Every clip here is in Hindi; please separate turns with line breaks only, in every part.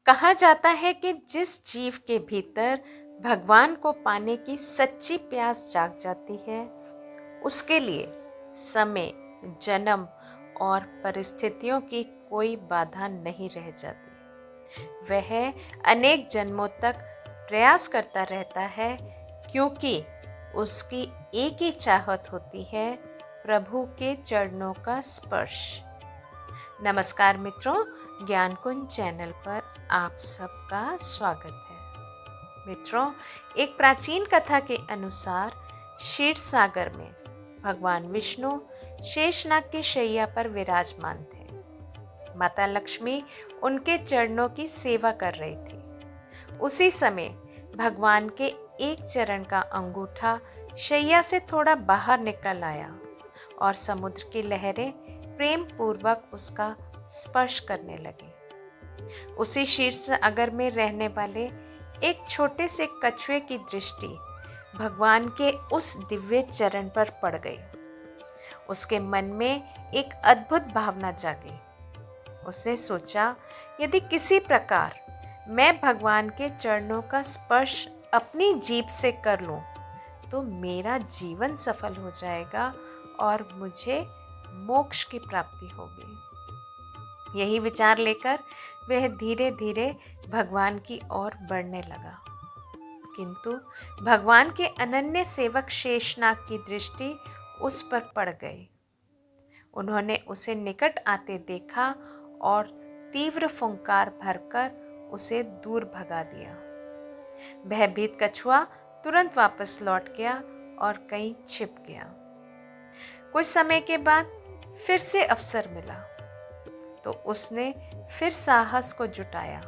कहा जाता है कि जिस जीव के भीतर भगवान को पाने की सच्ची प्यास जाग जाती है, उसके लिए समय, जन्म और परिस्थितियों की कोई बाधा नहीं रह जाती। वह अनेक जन्मों तक प्रयास करता रहता है, क्योंकि उसकी एक ही चाहत होती है, प्रभु के चरणों का स्पर्श। नमस्कार मित्रों, ज्ञान कुंज चैनल पर आप सबका स्वागत है। मित्रों, एक प्राचीन कथा के अनुसार क्षीर सागर में भगवान विष्णु शेषनाग की शैया पर विराजमान थे। माता लक्ष्मी उनके चरणों की सेवा कर रही थी। उसी समय भगवान के एक चरण का अंगूठा शैया से थोड़ा बाहर निकल आया और समुद्र की लहरें प्रेम पूर्वक उसका स्पर्श करने लगी। उसी क्षीर सागर में रहने वाले एक छोटे से कछुए की दृष्टि भगवान के उस दिव्य चरण पर पड़ गई। उसके मन में एक अद्भुत भावना जागी। उसने सोचा, यदि किसी प्रकार मैं भगवान के चरणों का स्पर्श अपनी जीभ से कर लूं, तो मेरा जीवन सफल हो जाएगा और मुझे मोक्ष की प्राप्ति होगी। यही विचार लेकर वह धीरे धीरे भगवान की ओर बढ़ने लगा, किंतु भगवान के अनन्य सेवक शेषनाग की दृष्टि उस पर पड़ गई। उन्होंने उसे निकट आते देखा और तीव्र फुंकार भरकर उसे दूर भगा दिया। भयभीत कछुआ तुरंत वापस लौट गया और कहीं छिप गया। कुछ समय के बाद फिर से अवसर मिला तो उसने फिर साहस को जुटाया।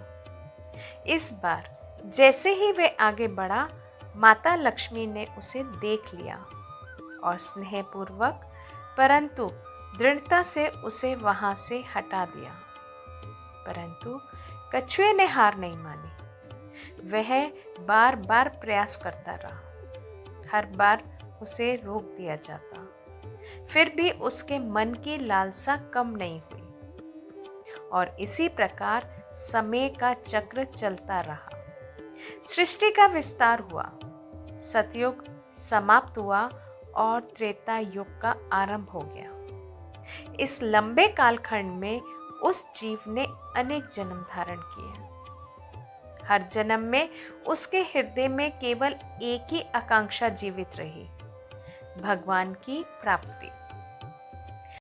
इस बार जैसे ही वह आगे बढ़ा, माता लक्ष्मी ने उसे देख लिया और स्नेहपूर्वक परंतु दृढ़ता से उसे वहां से हटा दिया। परंतु कछुए ने हार नहीं मानी। वह बार बार प्रयास करता रहा। हर बार उसे रोक दिया जाता, फिर भी उसके मन की लालसा कम नहीं हुई और इसी प्रकार समय का चक्र चलता रहा। सृष्टि का विस्तार हुआ, सतयुग समाप्त हुआ और त्रेता युग का आरंभ हो गया। इस लंबे कालखंड में उस जीव ने अनेक जन्म धारण किए। हर जन्म में उसके हृदय में केवल एक ही आकांक्षा जीवित रही, भगवान की प्राप्ति।